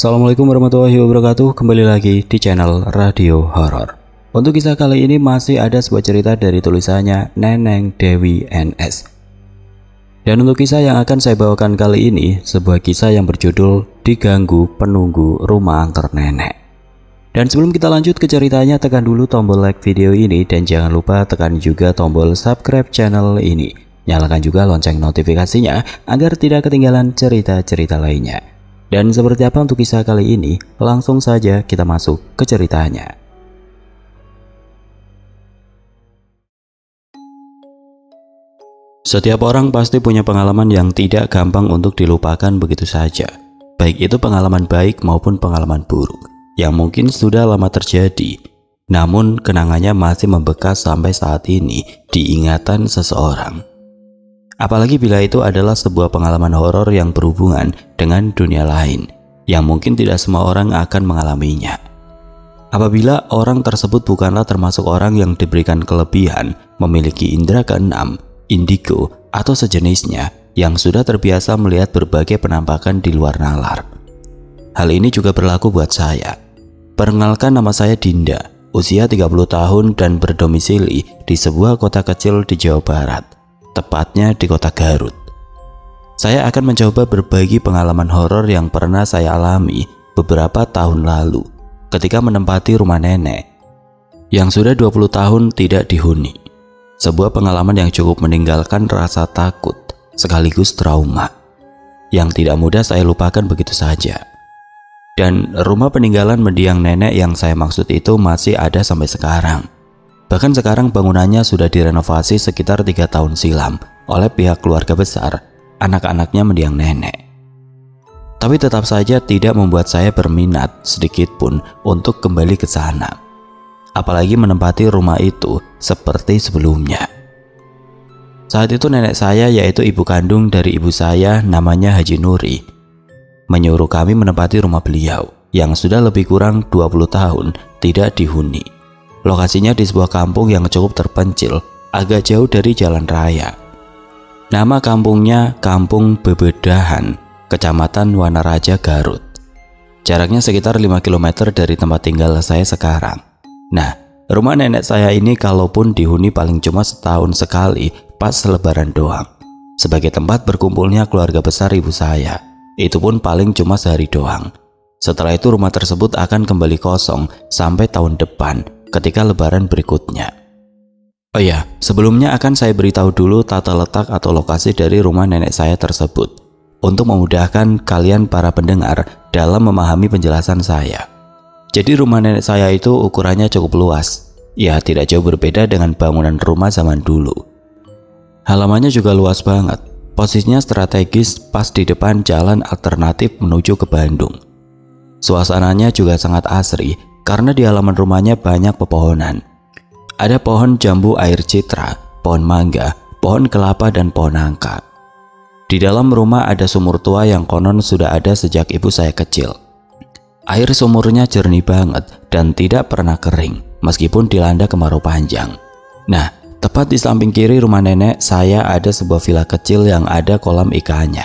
Assalamualaikum warahmatullahi wabarakatuh. Kembali lagi di channel Radio Horor. Untuk kisah kali ini masih ada sebuah cerita dari tulisannya Neneng Dewi NS. Dan untuk kisah yang akan saya bawakan kali ini, sebuah kisah yang berjudul Diganggu Penunggu Rumah Angker Nenek. Dan sebelum kita lanjut ke ceritanya, tekan dulu tombol like video ini dan jangan lupa tekan juga tombol subscribe channel ini. Nyalakan juga lonceng notifikasinya agar tidak ketinggalan cerita-cerita lainnya. Dan seperti apa untuk kisah kali ini? Langsung saja kita masuk ke ceritanya. Setiap orang pasti punya pengalaman yang tidak gampang untuk dilupakan begitu saja. Baik itu pengalaman baik maupun pengalaman buruk, yang mungkin sudah lama terjadi. Namun kenangannya masih membekas sampai saat ini di ingatan seseorang. Apalagi bila itu adalah sebuah pengalaman horor yang berhubungan dengan dunia lain, yang mungkin tidak semua orang akan mengalaminya. Apabila orang tersebut bukanlah termasuk orang yang diberikan kelebihan, memiliki indera keenam, indigo, atau sejenisnya, yang sudah terbiasa melihat berbagai penampakan di luar nalar. Hal ini juga berlaku buat saya. Perkenalkan, nama saya Dinda, usia 30 tahun dan berdomisili di sebuah kota kecil di Jawa Barat. Tepatnya di kota Garut. Saya akan mencoba berbagi pengalaman horor yang pernah saya alami beberapa tahun lalu ketika menempati rumah nenek yang sudah 20 tahun tidak dihuni. Sebuah pengalaman yang cukup meninggalkan rasa takut sekaligus trauma yang tidak mudah saya lupakan begitu saja. Dan rumah peninggalan mendiang nenek yang saya maksud itu masih ada sampai sekarang. Bahkan sekarang bangunannya sudah direnovasi sekitar 3 tahun silam oleh pihak keluarga besar anak-anaknya mendiang nenek. Tapi tetap saja tidak membuat saya berminat sedikit pun untuk kembali ke sana. Apalagi menempati rumah itu seperti sebelumnya. Saat itu nenek saya, yaitu ibu kandung dari ibu saya, namanya Haji Nuri, menyuruh kami menempati rumah beliau yang sudah lebih kurang 20 tahun tidak dihuni. Lokasinya di sebuah kampung yang cukup terpencil, agak jauh dari jalan raya. Nama kampungnya Kampung Bebedahan, Kecamatan Wanaraja, Garut. Jaraknya sekitar 5 km dari tempat tinggal saya sekarang. Nah, rumah nenek saya ini kalaupun dihuni paling cuma setahun sekali pas lebaran doang. Sebagai tempat berkumpulnya keluarga besar ibu saya, itu pun paling cuma sehari doang. Setelah itu rumah tersebut akan kembali kosong sampai tahun depan ketika lebaran berikutnya. Oh ya, sebelumnya akan saya beritahu dulu tata letak atau lokasi dari rumah nenek saya tersebut untuk memudahkan kalian para pendengar dalam memahami penjelasan saya. Jadi rumah nenek saya itu ukurannya cukup luas. Ya, tidak jauh berbeda dengan bangunan rumah zaman dulu. Halamannya juga luas banget. Posisinya strategis pas di depan jalan alternatif menuju ke Bandung. Suasananya juga sangat asri karena di halaman rumahnya banyak pepohonan. Ada pohon jambu air citra, pohon mangga, pohon kelapa, dan pohon nangka. Di dalam rumah ada sumur tua yang konon sudah ada sejak ibu saya kecil. Air sumurnya jernih banget dan tidak pernah kering meskipun dilanda kemarau panjang. Nah, tepat di samping kiri rumah nenek saya ada sebuah villa kecil yang ada kolam ikannya.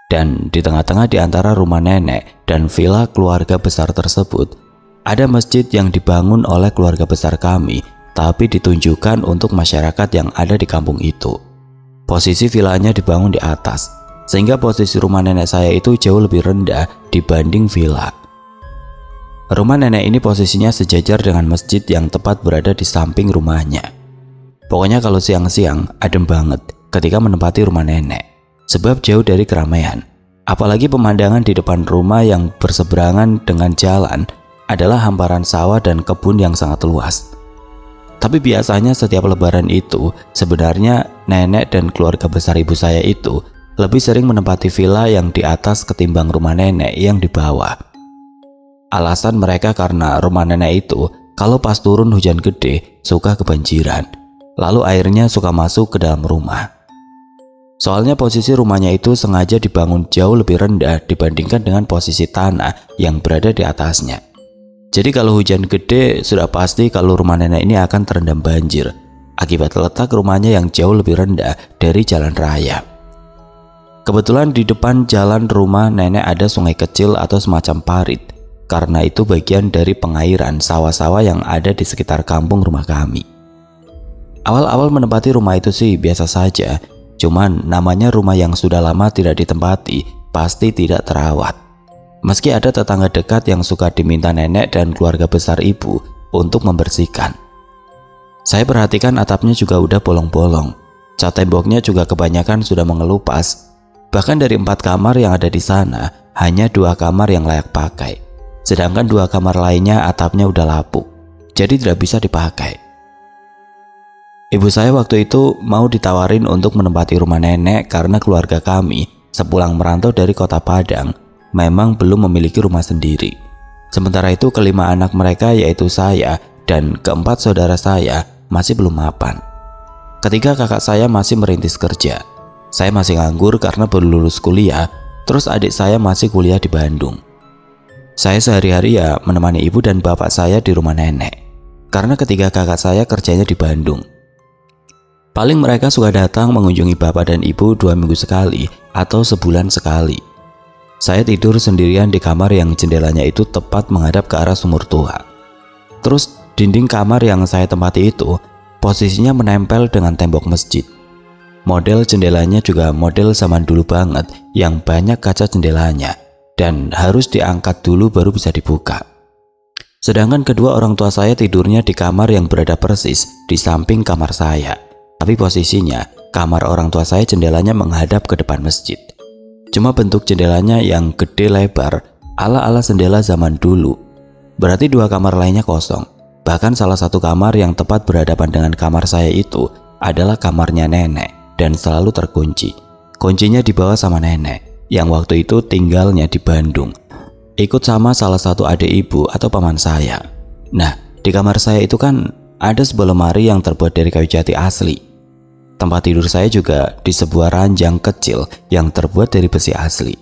Dan di tengah-tengah di antara rumah nenek dan villa keluarga besar tersebut, ada masjid yang dibangun oleh keluarga besar kami, tapi ditunjukkan untuk masyarakat yang ada di kampung itu. Posisi villanya dibangun di atas, sehingga posisi rumah nenek saya itu jauh lebih rendah dibanding villa. Rumah nenek ini posisinya sejajar dengan masjid yang tepat berada di samping rumahnya. Pokoknya kalau siang-siang adem banget ketika menempati rumah nenek, sebab jauh dari keramaian. Apalagi pemandangan di depan rumah yang berseberangan dengan jalan adalah hamparan sawah dan kebun yang sangat luas. Tapi biasanya setiap lebaran itu, sebenarnya nenek dan keluarga besar ibu saya itu lebih sering menempati villa yang di atas ketimbang rumah nenek yang di bawah. Alasan mereka karena rumah nenek itu kalau pas turun hujan gede suka kebanjiran, lalu airnya suka masuk ke dalam rumah. Soalnya posisi rumahnya itu sengaja dibangun jauh lebih rendah dibandingkan dengan posisi tanah yang berada di atasnya. Jadi kalau hujan gede sudah pasti kalau rumah nenek ini akan terendam banjir akibat letak rumahnya yang jauh lebih rendah dari jalan raya. Kebetulan di depan jalan rumah nenek ada sungai kecil atau semacam parit, karena itu bagian dari pengairan sawah-sawah yang ada di sekitar kampung rumah kami. Awal-awal menempati rumah itu sih biasa saja, cuman namanya rumah yang sudah lama tidak ditempati pasti tidak terawat. Meski ada tetangga dekat yang suka diminta nenek dan keluarga besar ibu untuk membersihkan. Saya perhatikan atapnya juga udah bolong-bolong, cat temboknya juga kebanyakan sudah mengelupas. Bahkan dari 4 kamar yang ada di sana, hanya 2 kamar yang layak pakai. Sedangkan 2 kamar lainnya atapnya udah lapuk, jadi tidak bisa dipakai. Ibu saya waktu itu mau ditawarin untuk menempati rumah nenek karena keluarga kami sepulang merantau dari kota Padang memang belum memiliki rumah sendiri. Sementara itu kelima anak mereka yaitu saya dan keempat saudara saya masih belum mapan. Ketika kakak saya masih merintis kerja, saya masih nganggur karena baru lulus kuliah, terus adik saya masih kuliah di Bandung. Saya sehari-hari ya menemani ibu dan bapak saya di rumah nenek, karena ketiga kakak saya kerjanya di Bandung. Paling mereka suka datang mengunjungi bapak dan ibu 2 minggu sekali atau sebulan sekali. Saya tidur sendirian di kamar yang jendelanya itu tepat menghadap ke arah sumur tua. Terus dinding kamar yang saya tempati itu posisinya menempel dengan tembok masjid. Model jendelanya juga model zaman dulu banget yang banyak kaca jendelanya dan harus diangkat dulu baru bisa dibuka. Sedangkan kedua orang tua saya tidurnya di kamar yang berada persis di samping kamar saya. Tapi posisinya kamar orang tua saya jendelanya menghadap ke depan masjid. Cuma bentuk jendelanya yang gede lebar ala-ala jendela zaman dulu. Berarti 2 kamar lainnya kosong. Bahkan salah satu kamar yang tepat berhadapan dengan kamar saya itu adalah kamarnya nenek dan selalu terkunci. Kuncinya dibawa sama nenek yang waktu itu tinggalnya di Bandung. Ikut sama salah satu adik ibu atau paman saya. Nah, di kamar saya itu kan ada sebuah lemari yang terbuat dari kayu jati asli. Tempat tidur saya juga di sebuah ranjang kecil yang terbuat dari besi asli.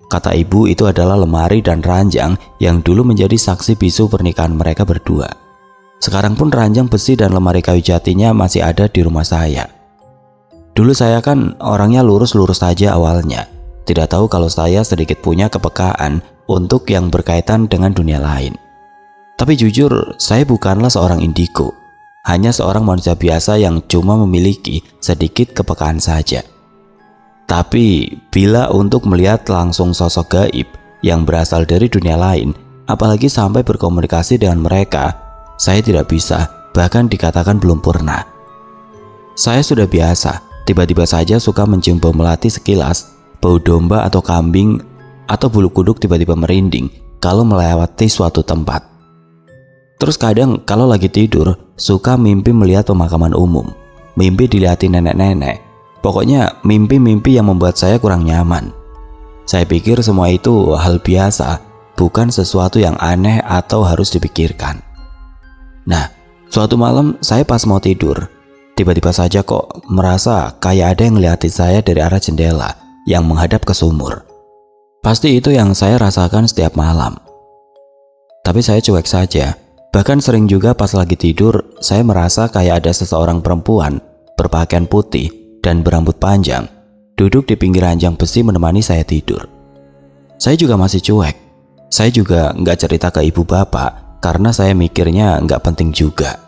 Kata ibu itu adalah lemari dan ranjang yang dulu menjadi saksi bisu pernikahan mereka berdua. Sekarang pun ranjang besi dan lemari kayu jatinya masih ada di rumah saya. Dulu saya kan orangnya lurus-lurus saja awalnya. Tidak tahu kalau saya sedikit punya kepekaan untuk yang berkaitan dengan dunia lain. Tapi jujur, saya bukanlah seorang indigo. Hanya seorang manusia biasa yang cuma memiliki sedikit kepekaan saja. Tapi bila untuk melihat langsung sosok gaib yang berasal dari dunia lain, apalagi sampai berkomunikasi dengan mereka, saya tidak bisa, bahkan dikatakan belum pernah. Saya sudah biasa. Tiba-tiba saja suka mencium bau melati sekilas, bau domba atau kambing, atau bulu kuduk tiba-tiba merinding kalau melewati suatu tempat. Terus kadang kalau lagi tidur, suka mimpi melihat pemakaman umum, mimpi dilihatin nenek-nenek. Pokoknya mimpi-mimpi yang membuat saya kurang nyaman. Saya pikir semua itu hal biasa, bukan sesuatu yang aneh atau harus dipikirkan. Nah, suatu malam saya pas mau tidur, tiba-tiba saja kok merasa kayak ada yang ngeliatin saya dari arah jendela yang menghadap ke sumur. Pasti itu yang saya rasakan setiap malam. Tapi saya cuek saja. Bahkan sering juga pas lagi tidur, saya merasa kayak ada seseorang perempuan berpakaian putih dan berambut panjang duduk di pinggir ranjang besi menemani saya tidur. Saya juga masih cuek. Saya juga nggak cerita ke ibu bapak karena saya mikirnya nggak penting juga.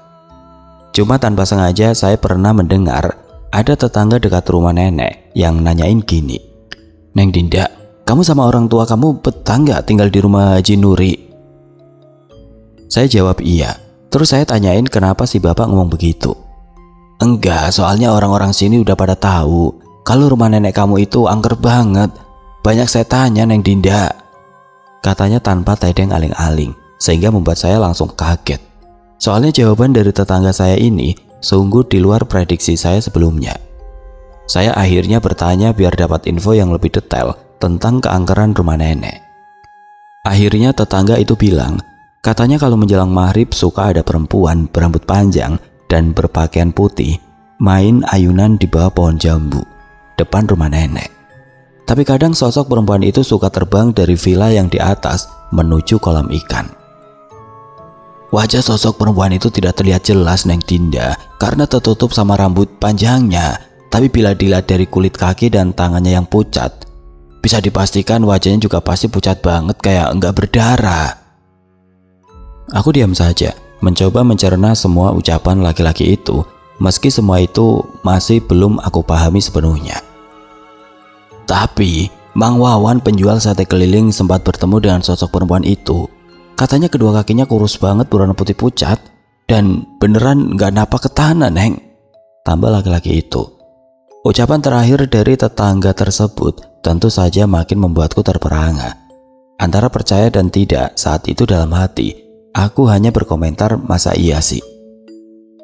Cuma tanpa sengaja saya pernah mendengar ada tetangga dekat rumah nenek yang nanyain gini, "Neng Dinda, kamu sama orang tua kamu betah nggak tinggal di rumah Haji Nuri?" Saya jawab iya. Terus saya tanyain kenapa si bapak ngomong begitu. "Enggak, soalnya orang-orang sini udah pada tahu kalau rumah nenek kamu itu angker banget. Banyak setannya Neng Dinda," katanya tanpa tedeng aling-aling, sehingga membuat saya langsung kaget. Soalnya jawaban dari tetangga saya ini sungguh di luar prediksi saya sebelumnya. Saya akhirnya bertanya biar dapat info yang lebih detail tentang keangkeran rumah nenek. Akhirnya tetangga itu bilang, katanya kalau menjelang maghrib suka ada perempuan berambut panjang dan berpakaian putih main ayunan di bawah pohon jambu depan rumah nenek. Tapi kadang sosok perempuan itu suka terbang dari villa yang di atas menuju kolam ikan. Wajah sosok perempuan itu tidak terlihat jelas Neng Dinda karena tertutup sama rambut panjangnya. Tapi bila dilihat dari kulit kaki dan tangannya yang pucat, bisa dipastikan wajahnya juga pasti pucat banget kayak enggak berdarah. Aku diam saja, mencoba mencerna semua ucapan laki-laki itu, meski semua itu masih belum aku pahami sepenuhnya. Tapi Mang Wawan penjual sate keliling sempat bertemu dengan sosok perempuan itu. Katanya kedua kakinya kurus banget berwarna putih pucat dan beneran gak napak ke tanah, Neng, tambah laki-laki itu. Ucapan terakhir dari tetangga tersebut tentu saja makin membuatku terperangah. Antara percaya dan tidak saat itu dalam hati, aku hanya berkomentar masa iya sih.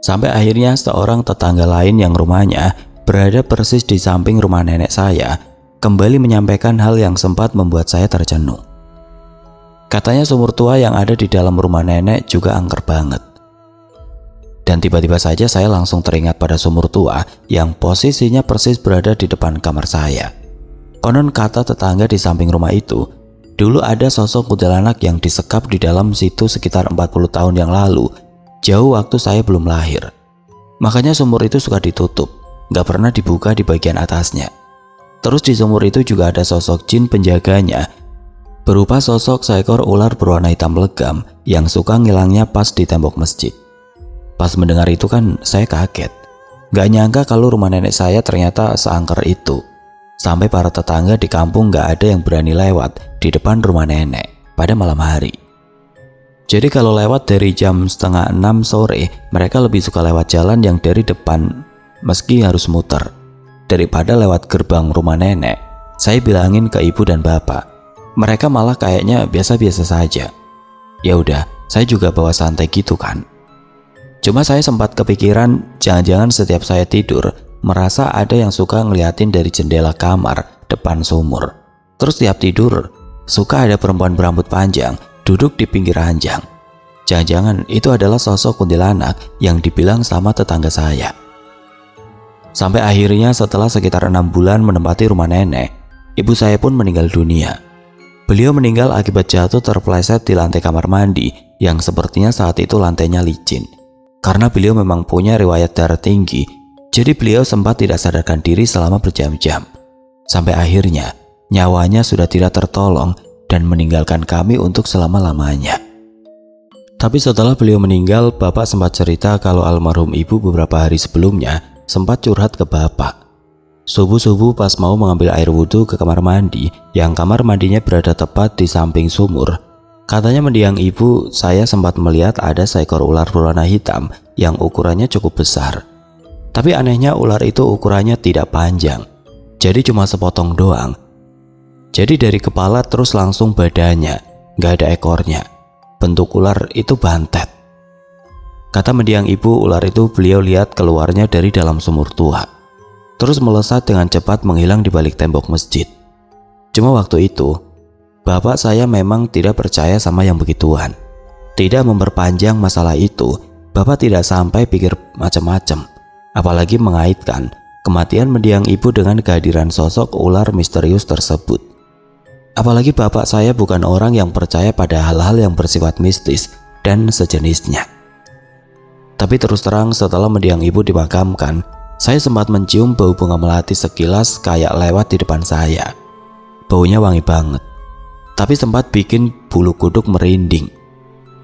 Sampai akhirnya seorang tetangga lain yang rumahnya berada persis di samping rumah nenek saya kembali menyampaikan hal yang sempat membuat saya tercenung. Katanya sumur tua yang ada di dalam rumah nenek juga angker banget. Dan tiba-tiba saja saya langsung teringat pada sumur tua yang posisinya persis berada di depan kamar saya. Konon kata tetangga di samping rumah itu, dulu ada sosok kuntilanak yang disekap di dalam situ sekitar 40 tahun yang lalu, jauh waktu saya belum lahir. Makanya sumur itu suka ditutup, gak pernah dibuka di bagian atasnya. Terus di sumur itu juga ada sosok jin penjaganya, berupa sosok seekor ular berwarna hitam legam yang suka ngilangnya pas di tembok masjid. Pas mendengar itu kan saya kaget. Gak nyangka kalau rumah nenek saya ternyata seangker itu. Sampai para tetangga di kampung gak ada yang berani lewat di depan rumah nenek pada malam hari. Jadi kalau lewat dari jam 5:30 sore, mereka lebih suka lewat jalan yang dari depan meski harus muter. Daripada lewat gerbang rumah nenek, saya bilangin ke ibu dan bapak. Mereka malah kayaknya biasa-biasa saja. Ya udah, saya juga bawa santai gitu kan. Cuma saya sempat kepikiran jangan-jangan setiap saya tidur merasa ada yang suka ngeliatin dari jendela kamar depan sumur. Terus tiap tidur suka ada perempuan berambut panjang duduk di pinggir ranjang. Jangan-jangan itu adalah sosok kuntilanak yang dibilang sama tetangga saya. Sampai akhirnya setelah sekitar 6 bulan menempati rumah nenek, ibu saya pun meninggal dunia. Beliau meninggal akibat jatuh terpeleset di lantai kamar mandi yang sepertinya saat itu lantainya licin. Karena beliau memang punya riwayat darah tinggi, jadi beliau sempat tidak sadarkan diri selama berjam-jam. Sampai akhirnya nyawanya sudah tidak tertolong dan meninggalkan kami untuk selama-lamanya. Tapi setelah beliau meninggal, bapak sempat cerita kalau almarhum ibu beberapa hari sebelumnya sempat curhat ke bapak. Subuh-subuh pas mau mengambil air wudhu ke kamar mandi, yang kamar mandinya berada tepat di samping sumur. Katanya mendiang ibu, saya sempat melihat ada seekor ular berwarna hitam yang ukurannya cukup besar. Tapi anehnya ular itu ukurannya tidak panjang, jadi cuma sepotong doang. Jadi dari kepala terus langsung badannya, gak ada ekornya. Bentuk ular itu bantet. Kata mendiang ibu, ular itu beliau lihat keluarnya dari dalam sumur tua, terus melesat dengan cepat menghilang di balik tembok masjid. Cuma waktu itu bapak saya memang tidak percaya sama yang begituan. Tidak memperpanjang masalah itu, bapak tidak sampai pikir macam-macam, apalagi mengaitkan kematian mendiang ibu dengan kehadiran sosok ular misterius tersebut. Apalagi bapak saya bukan orang yang percaya pada hal-hal yang bersifat mistis dan sejenisnya. Tapi terus terang setelah mendiang ibu dimakamkan, saya sempat mencium bau bunga melati sekilas kayak lewat di depan saya. Baunya wangi banget, tapi sempat bikin bulu kuduk merinding.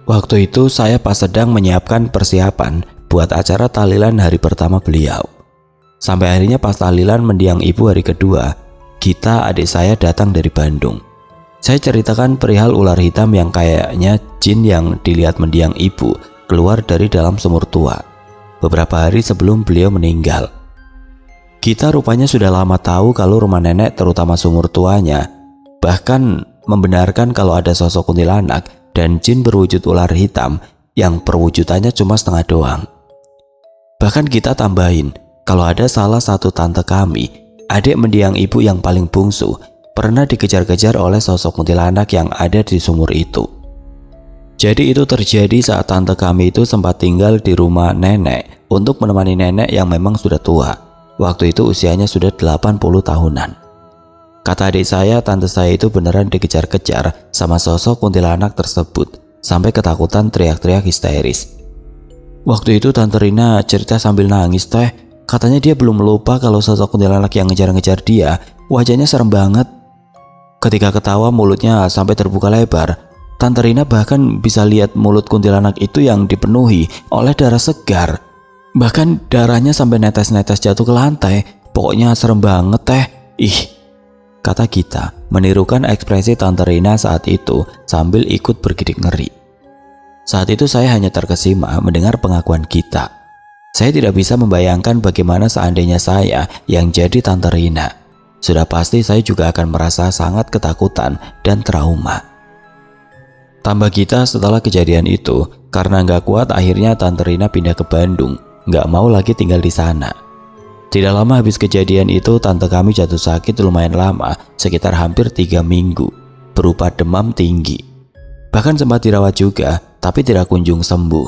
Waktu itu saya pas sedang menyiapkan persiapan buat acara tahlilan hari pertama beliau. Sampai akhirnya pas tahlilan mendiang ibu hari kedua, Gita adik saya datang dari Bandung. Saya ceritakan perihal ular hitam yang kayaknya jin yang dilihat mendiang ibu keluar dari dalam sumur tua beberapa hari sebelum beliau meninggal. Gita rupanya sudah lama tahu kalau rumah nenek terutama sumur tuanya, bahkan membenarkan kalau ada sosok kuntilanak dan jin berwujud ular hitam yang perwujudannya cuma setengah doang. Bahkan kita tambahin kalau ada salah satu tante kami, adik mendiang ibu yang paling bungsu, pernah dikejar-kejar oleh sosok kuntilanak yang ada di sumur itu. Jadi itu terjadi saat tante kami itu sempat tinggal di rumah nenek untuk menemani nenek yang memang sudah tua. Waktu itu usianya sudah 80 tahunan. Kata adik saya, tante saya itu beneran dikejar-kejar sama sosok kuntilanak tersebut sampai ketakutan teriak-teriak histeris. Waktu itu tante Rina cerita sambil nangis, teh. Katanya dia belum lupa kalau sosok kuntilanak yang ngejar-ngejar dia wajahnya serem banget. Ketika ketawa mulutnya sampai terbuka lebar. Tante Rina bahkan bisa lihat mulut kuntilanak itu yang dipenuhi oleh darah segar. Bahkan darahnya sampai netes-netes jatuh ke lantai. Pokoknya serem banget teh. Ih, kata Gita menirukan ekspresi Tante Rina saat itu sambil ikut bergidik ngeri. Saat itu saya hanya terkesima mendengar pengakuan Gita. Saya tidak bisa membayangkan bagaimana seandainya saya yang jadi Tante Rina. Sudah pasti saya juga akan merasa sangat ketakutan dan trauma. Tambah Gita setelah kejadian itu, karena nggak kuat akhirnya Tante Rina pindah ke Bandung, nggak mau lagi tinggal di sana. Tidak lama habis kejadian itu, tante kami jatuh sakit lumayan lama, sekitar hampir 3 minggu, berupa demam tinggi. Bahkan sempat dirawat juga, tapi tidak kunjung sembuh.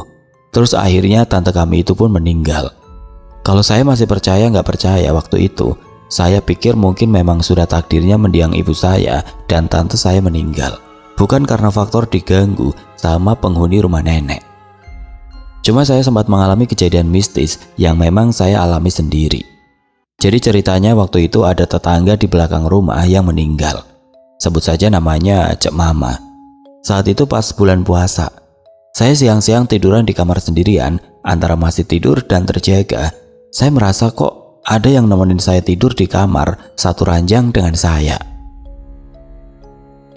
Terus akhirnya tante kami itu pun meninggal. Kalau saya masih percaya nggak percaya waktu itu, saya pikir mungkin memang sudah takdirnya mendiang ibu saya dan tante saya meninggal. Bukan karena faktor diganggu sama penghuni rumah nenek. Cuma saya sempat mengalami kejadian mistis yang memang saya alami sendiri. Jadi ceritanya waktu itu ada tetangga di belakang rumah yang meninggal. Sebut saja namanya Cek Mama. Saat itu pas bulan puasa. Saya siang-siang tiduran di kamar sendirian, antara masih tidur dan terjaga. Saya merasa kok ada yang nemenin saya tidur di kamar satu ranjang dengan saya.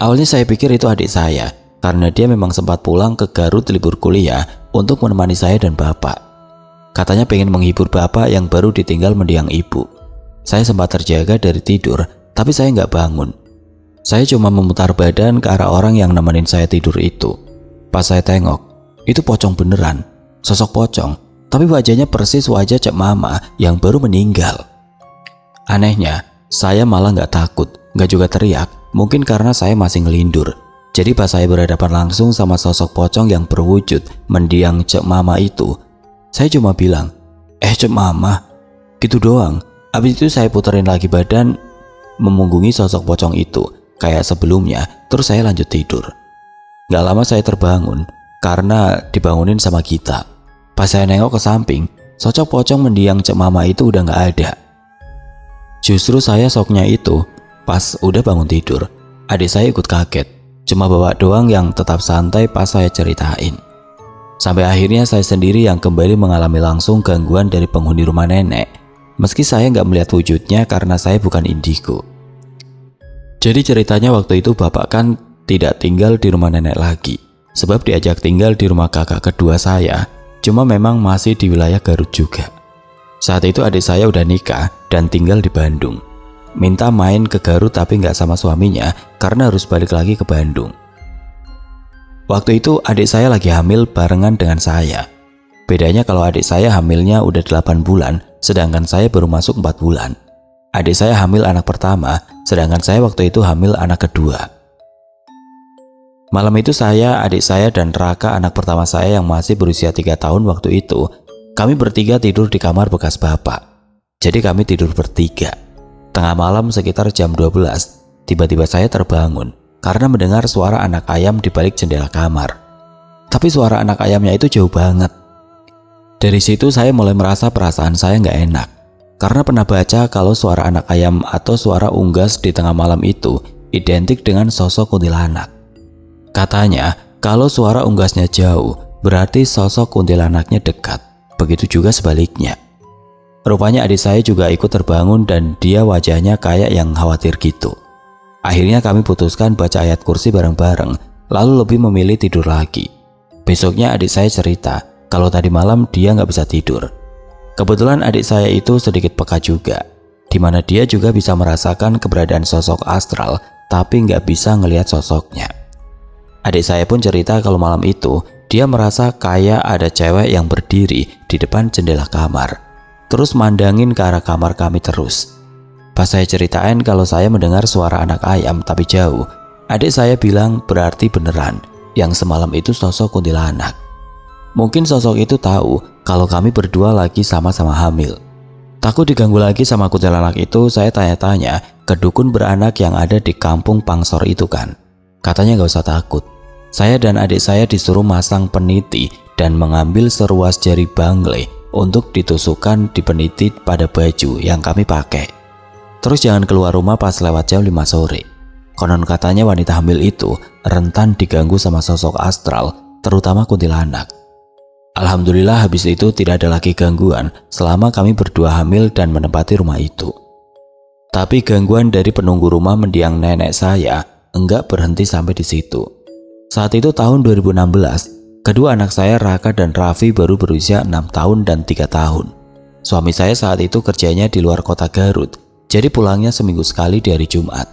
Awalnya saya pikir itu adik saya, karena dia memang sempat pulang ke Garut libur kuliah untuk menemani saya dan bapak. Katanya pengen menghibur bapak yang baru ditinggal mendiang ibu. Saya sempat terjaga dari tidur, tapi saya nggak bangun. Saya cuma memutar badan ke arah orang yang nemenin saya tidur itu. Pas saya tengok, itu pocong beneran, sosok pocong, tapi wajahnya persis wajah Cek Mama yang baru meninggal. Anehnya, saya malah nggak takut, nggak juga teriak, mungkin karena saya masih ngelindur. Jadi pas saya berhadapan langsung sama sosok pocong yang berwujud mendiang Cek Mama itu, saya cuma bilang, Cek Mama, gitu doang. Habis itu saya puterin lagi badan, memunggungi sosok pocong itu, kayak sebelumnya, terus saya lanjut tidur. Gak lama saya terbangun, karena dibangunin sama Gita. Pas saya nengok ke samping, sosok pocong mendiang Cek Mama itu udah gak ada. Justru saya soknya itu, pas udah bangun tidur, adik saya ikut kaget. Cuma bawa doang yang tetap santai pas saya ceritain. Sampai akhirnya saya sendiri yang kembali mengalami langsung gangguan dari penghuni rumah nenek. Meski saya nggak melihat wujudnya karena saya bukan indigo. Jadi ceritanya waktu itu bapak kan tidak tinggal di rumah nenek lagi. Sebab diajak tinggal di rumah kakak kedua saya. Cuma memang masih di wilayah Garut juga. Saat itu adik saya udah nikah dan tinggal di Bandung. Minta main ke Garut tapi nggak sama suaminya karena harus balik lagi ke Bandung. Waktu itu adik saya lagi hamil barengan dengan saya. Bedanya kalau adik saya hamilnya udah 8 bulan, sedangkan saya baru masuk 4 bulan. Adik saya hamil anak pertama, sedangkan saya waktu itu hamil anak kedua. Malam itu saya, adik saya, dan Raka anak pertama saya yang masih berusia 3 tahun waktu itu, kami bertiga tidur di kamar bekas bapak. Jadi kami tidur bertiga. Tengah malam sekitar jam 12, tiba-tiba saya terbangun karena mendengar suara anak ayam di balik jendela kamar. Tapi suara anak ayamnya itu jauh banget. Dari situ saya mulai merasa perasaan saya nggak enak. Karena pernah baca kalau suara anak ayam atau suara unggas di tengah malam itu identik dengan sosok kuntilanak. Katanya kalau suara unggasnya jauh berarti sosok kuntilanaknya dekat. Begitu juga sebaliknya. Rupanya adik saya juga ikut terbangun dan dia wajahnya kayak yang khawatir gitu. Akhirnya kami putuskan baca ayat kursi bareng-bareng, lalu lebih memilih tidur lagi. Besoknya adik saya cerita kalau tadi malam dia nggak bisa tidur. Kebetulan adik saya itu sedikit peka juga, dimana dia juga bisa merasakan keberadaan sosok astral tapi nggak bisa ngelihat sosoknya. Adik saya pun cerita kalau malam itu dia merasa kayak ada cewek yang berdiri di depan jendela kamar, terus mandangin ke arah kamar kami terus. Pas saya ceritain kalau saya mendengar suara anak ayam tapi jauh, adik saya bilang berarti beneran yang semalam itu sosok kuntilanak. Mungkin sosok itu tahu kalau kami berdua lagi sama-sama hamil. Takut diganggu lagi sama kuntilanak itu, saya tanya-tanya ke dukun beranak yang ada di kampung Pangsor itu kan. Katanya gak usah takut. Saya dan adik saya disuruh masang peniti dan mengambil seruas jari bangle untuk ditusukkan di peniti pada baju yang kami pakai. Terus jangan keluar rumah pas lewat jam 5 sore. Konon katanya wanita hamil itu rentan diganggu sama sosok astral, terutama kuntilanak. Alhamdulillah habis itu tidak ada lagi gangguan selama kami berdua hamil dan menempati rumah itu. Tapi gangguan dari penunggu rumah mendiang nenek saya enggak berhenti sampai di situ. Saat itu tahun 2016, kedua anak saya Raka dan Raffi baru berusia 6 tahun dan 3 tahun. Suami saya saat itu kerjanya di luar kota Garut, jadi pulangnya seminggu sekali di hari Jumat.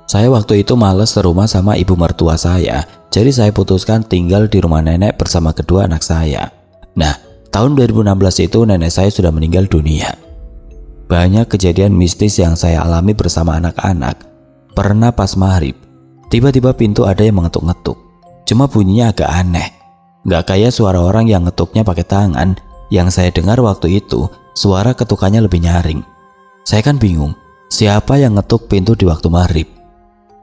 Saya waktu itu males serumah sama ibu mertua saya, jadi saya putuskan tinggal di rumah nenek bersama kedua anak saya. Nah, tahun 2016 itu nenek saya sudah meninggal dunia. Banyak kejadian mistis yang saya alami bersama anak-anak. Pernah pas maghrib, tiba-tiba pintu ada yang mengetuk-ngetuk. Cuma bunyinya agak aneh. Gak kayak suara orang yang ngetuknya pakai tangan. Yang saya dengar waktu itu, suara ketukannya lebih nyaring. Saya kan bingung, siapa yang ngetuk pintu di waktu maghrib?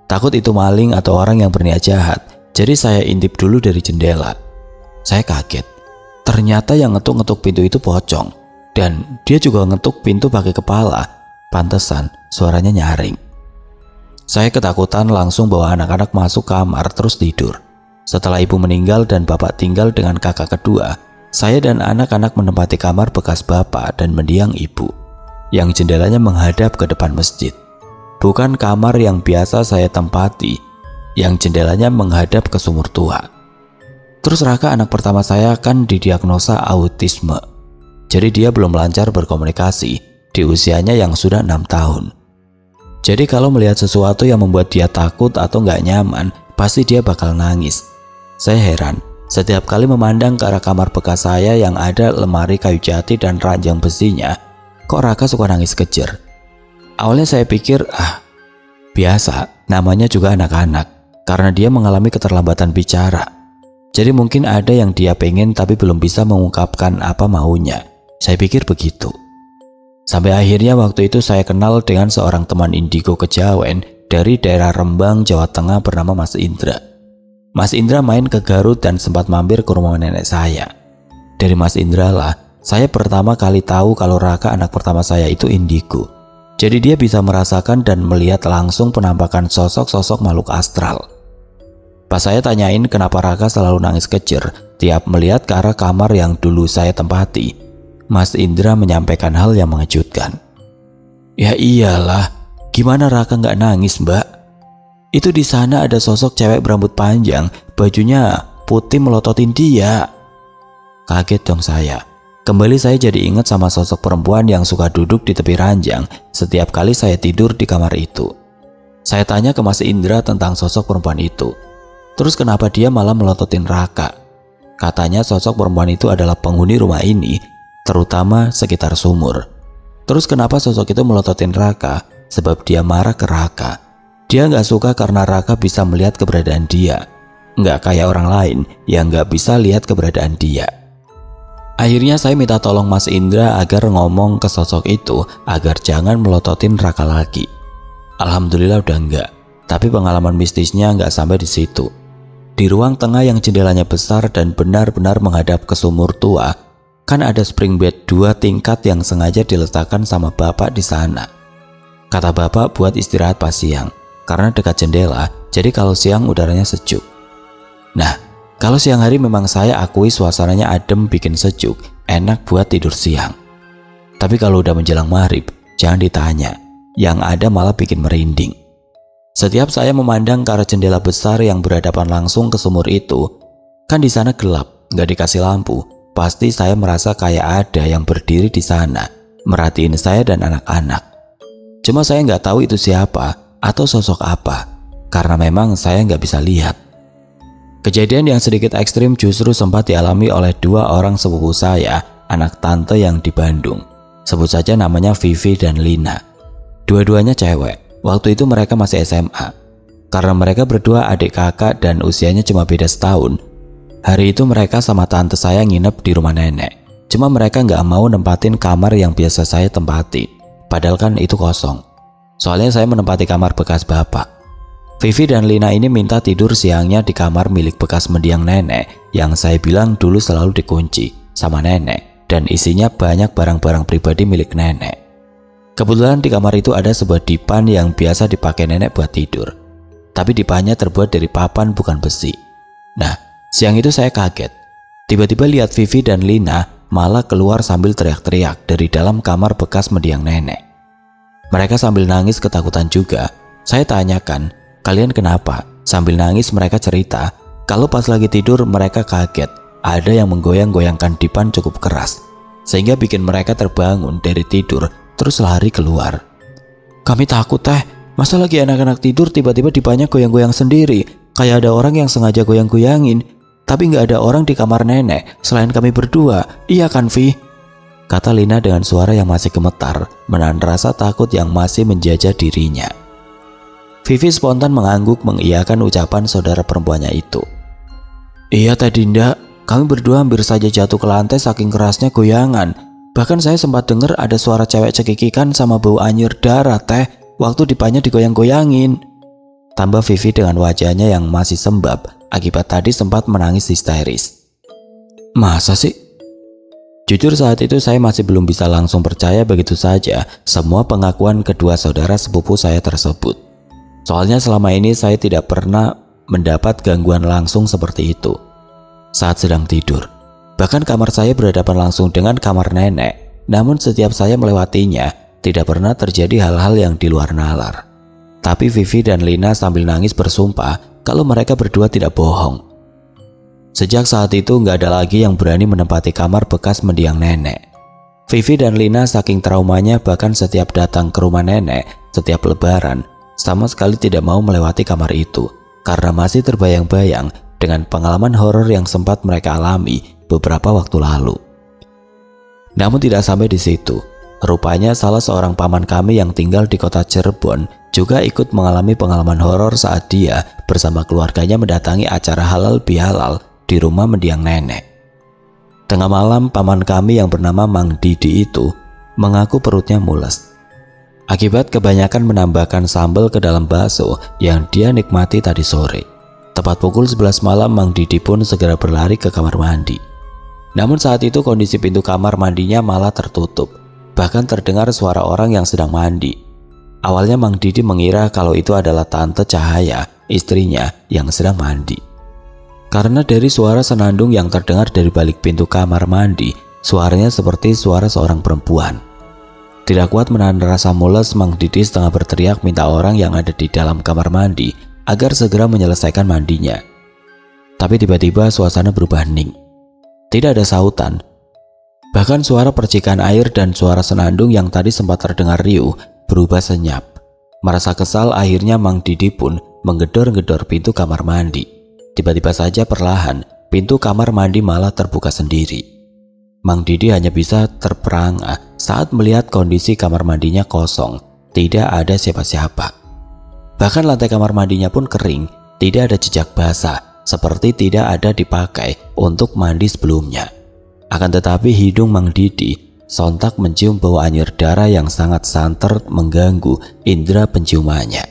Takut itu maling atau orang yang berniat jahat, jadi saya intip dulu dari jendela. Saya kaget, ternyata yang ngetuk-ngetuk pintu itu pocong. Dan dia juga ngetuk pintu pakai kepala, pantesan suaranya nyaring. Saya ketakutan langsung bawa anak-anak masuk kamar terus tidur. Setelah ibu meninggal dan bapak tinggal dengan kakak kedua, saya dan anak-anak menempati kamar bekas bapak dan mendiang ibu, yang jendelanya menghadap ke depan masjid. Bukan kamar yang biasa saya tempati, yang jendelanya menghadap ke sumur tua. Terus Raka anak pertama saya kan didiagnosa autisme, jadi dia belum lancar berkomunikasi di usianya yang sudah 6 tahun. Jadi kalau melihat sesuatu yang membuat dia takut atau nggak nyaman, pasti dia bakal nangis. Saya heran, setiap kali memandang ke arah kamar bekas saya yang ada lemari kayu jati dan ranjang besinya, kok Raka suka nangis kejer. Awalnya saya pikir, biasa, namanya juga anak-anak, karena dia mengalami keterlambatan bicara. Jadi mungkin ada yang dia pengen tapi belum bisa mengungkapkan apa maunya. Saya pikir begitu. Sampai akhirnya waktu itu saya kenal dengan seorang teman indigo kejawen dari daerah Rembang, Jawa Tengah bernama Mas Indra. Mas Indra main ke Garut dan sempat mampir ke rumah nenek saya. Dari Mas Indra lah, saya pertama kali tahu kalau Raka anak pertama saya itu indigo. Jadi dia bisa merasakan dan melihat langsung penampakan sosok-sosok makhluk astral. Pas saya tanyain kenapa Raka selalu nangis kejer tiap melihat ke arah kamar yang dulu saya tempati, Mas Indra menyampaikan hal yang mengejutkan. Ya iyalah, gimana Raka nggak nangis, Mbak? Itu di sana ada sosok cewek berambut panjang, bajunya putih melototin dia. Kaget dong saya. Kembali saya jadi ingat sama sosok perempuan yang suka duduk di tepi ranjang setiap kali saya tidur di kamar itu. Saya tanya ke Mas Indra tentang sosok perempuan itu. Terus kenapa dia malah melototin Raka? Katanya sosok perempuan itu adalah penghuni rumah ini, terutama sekitar sumur. Terus kenapa sosok itu melototin Raka? Sebab dia marah ke Raka. Dia nggak suka karena Raka bisa melihat keberadaan dia. Nggak kayak orang lain yang nggak bisa lihat keberadaan dia. Akhirnya saya minta tolong Mas Indra agar ngomong ke sosok itu agar jangan melototin Raka lagi. Alhamdulillah udah enggak, tapi pengalaman mistisnya nggak sampai di situ. Di ruang tengah yang jendelanya besar dan benar-benar menghadap ke sumur tua, kan ada spring bed 2 tingkat yang sengaja diletakkan sama bapak di sana. Kata bapak buat istirahat pas siang, karena dekat jendela, jadi kalau siang udaranya sejuk. Nah, kalau siang hari memang saya akui suasananya adem bikin sejuk, enak buat tidur siang. Tapi kalau udah menjelang maghrib, jangan ditanya, yang ada malah bikin merinding. Setiap saya memandang ke arah jendela besar yang berhadapan langsung ke sumur itu, kan di sana gelap, nggak dikasih lampu, pasti saya merasa kayak ada yang berdiri di sana, merhatiin saya dan anak-anak. Cuma saya nggak tahu itu siapa atau sosok apa, karena memang saya nggak bisa lihat. Kejadian yang sedikit ekstrim justru sempat dialami oleh 2 orang sepupu saya, anak tante yang di Bandung. Sebut saja namanya Vivi dan Lina. Dua-duanya cewek, waktu itu mereka masih SMA. Karena mereka berdua adik kakak dan usianya cuma beda setahun, hari itu mereka sama tante saya nginep di rumah nenek. Cuma mereka nggak mau nempatin kamar yang biasa saya tempati, padahal kan itu kosong. Soalnya saya menempati kamar bekas bapak. Vivi dan Lina ini minta tidur siangnya di kamar milik bekas mendiang nenek yang saya bilang dulu selalu dikunci sama nenek dan isinya banyak barang-barang pribadi milik nenek. Kebetulan di kamar itu ada sebuah dipan yang biasa dipakai nenek buat tidur. Tapi dipannya terbuat dari papan bukan besi. Nah, siang itu saya kaget. Tiba-tiba lihat Vivi dan Lina malah keluar sambil teriak-teriak dari dalam kamar bekas mendiang nenek. Mereka sambil nangis ketakutan juga. Saya tanyakan, "Kalian kenapa?" Sambil nangis mereka cerita, kalau pas lagi tidur mereka kaget ada yang menggoyang-goyangkan dipan cukup keras, sehingga bikin mereka terbangun dari tidur terus lari keluar. "Kami takut teh, masa lagi anak-anak tidur tiba-tiba dipannya goyang-goyang sendiri, kayak ada orang yang sengaja goyang-goyangin. Tapi nggak ada orang di kamar nenek selain kami berdua, iya kan Vi?" Kata Lina dengan suara yang masih gemetar, menahan rasa takut yang masih menjajah dirinya. Vivi spontan mengangguk mengiyakan ucapan saudara perempuannya itu. "Iya Teh Dinda, kami berdua hampir saja jatuh ke lantai saking kerasnya goyangan. Bahkan saya sempat dengar ada suara cewek cekikikan sama bau anyir darah Teh waktu dipannya digoyang-goyangin." Tambah Vivi dengan wajahnya yang masih sembab akibat tadi sempat menangis histeris. "Masa sih?" Jujur saat itu saya masih belum bisa langsung percaya begitu saja semua pengakuan kedua saudara sepupu saya tersebut. Soalnya selama ini saya tidak pernah mendapat gangguan langsung seperti itu saat sedang tidur. Bahkan kamar saya berhadapan langsung dengan kamar nenek, namun setiap saya melewatinya tidak pernah terjadi hal-hal yang di luar nalar. Tapi Vivi dan Lina sambil nangis bersumpah kalau mereka berdua tidak bohong. Sejak saat itu nggak ada lagi yang berani menempati kamar bekas mendiang nenek. Vivi dan Lina saking traumanya bahkan setiap datang ke rumah nenek setiap lebaran sama sekali tidak mau melewati kamar itu karena masih terbayang-bayang dengan pengalaman horor yang sempat mereka alami beberapa waktu lalu. Namun tidak sampai di situ. Rupanya salah seorang paman kami yang tinggal di kota Cirebon juga ikut mengalami pengalaman horor saat dia bersama keluarganya mendatangi acara halal bihalal di rumah mendiang nenek. Tengah malam paman kami yang bernama Mang Didi itu mengaku perutnya mules akibat kebanyakan menambahkan sambal ke dalam bakso yang dia nikmati tadi sore. Tepat pukul 11 malam Mang Didi pun segera berlari ke kamar mandi. Namun saat itu kondisi pintu kamar mandinya malah tertutup. Bahkan terdengar suara orang yang sedang mandi. Awalnya Mang Didi mengira kalau itu adalah Tante Cahaya, istrinya yang sedang mandi. Karena dari suara senandung yang terdengar dari balik pintu kamar mandi, suaranya seperti suara seorang perempuan. Tidak kuat menahan rasa mules, Mang Didi setengah berteriak minta orang yang ada di dalam kamar mandi agar segera menyelesaikan mandinya. Tapi tiba-tiba suasana berubah hening. Tidak ada sautan. Bahkan suara percikan air dan suara senandung yang tadi sempat terdengar riuh berubah senyap. Merasa kesal akhirnya Mang Didi pun menggedor-gedor pintu kamar mandi. Tiba-tiba saja perlahan pintu kamar mandi malah terbuka sendiri. Mang Didi hanya bisa terperangah saat melihat kondisi kamar mandinya kosong, tidak ada siapa-siapa. Bahkan lantai kamar mandinya pun kering, tidak ada jejak basah, seperti tidak ada dipakai untuk mandi sebelumnya. Akan tetapi hidung Mang Didi sontak mencium bau anyir darah yang sangat santer mengganggu indera penciumannya.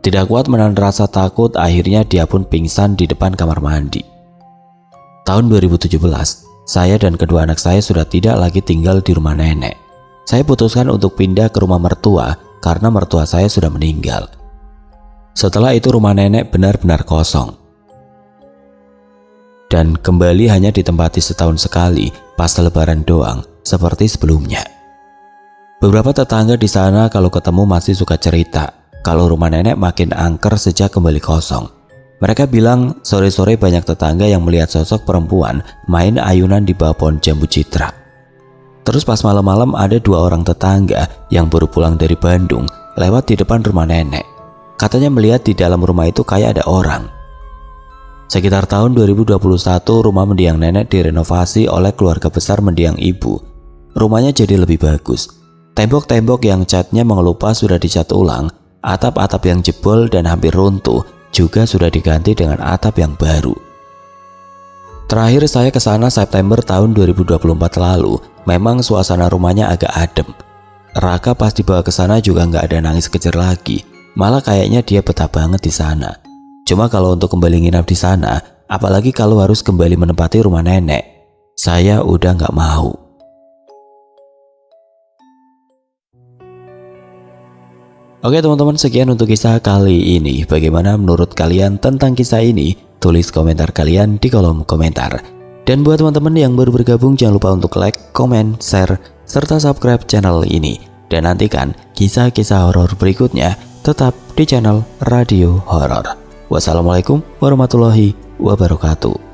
Tidak kuat menahan rasa takut, akhirnya dia pun pingsan di depan kamar mandi. Tahun 2017, saya dan kedua anak saya sudah tidak lagi tinggal di rumah nenek. Saya putuskan untuk pindah ke rumah mertua karena mertua saya sudah meninggal. Setelah itu rumah nenek benar-benar kosong. Dan kembali hanya ditempati setahun sekali pas lebaran doang seperti sebelumnya. Beberapa tetangga di sana kalau ketemu masih suka cerita kalau rumah nenek makin angker sejak kembali kosong. Mereka bilang sore-sore banyak tetangga yang melihat sosok perempuan main ayunan di bawah pohon jambu citra. Terus pas malam-malam ada dua orang tetangga yang baru pulang dari Bandung lewat di depan rumah nenek. Katanya melihat di dalam rumah itu kayak ada orang. Sekitar tahun 2021 rumah mendiang nenek direnovasi oleh keluarga besar mendiang ibu. Rumahnya jadi lebih bagus. Tembok-tembok yang catnya mengelupas sudah dicat ulang, atap-atap yang jebol dan hampir runtuh juga sudah diganti dengan atap yang baru. Terakhir saya ke sana September tahun 2024 lalu, memang suasana rumahnya agak adem. Raka pas dibawa ke sana juga nggak ada nangis kejer lagi, malah kayaknya dia betah banget di sana. Cuma kalau untuk kembali nginap di sana, apalagi kalau harus kembali menempati rumah nenek, saya udah nggak mau. Oke teman-teman, sekian untuk kisah kali ini. Bagaimana menurut kalian tentang kisah ini? Tulis komentar kalian di kolom komentar. Dan buat teman-teman yang baru bergabung, jangan lupa untuk like, komen, share, serta subscribe channel ini. Dan nantikan kisah-kisah horor berikutnya tetap di channel Radio Horor. Wassalamualaikum warahmatullahi wabarakatuh.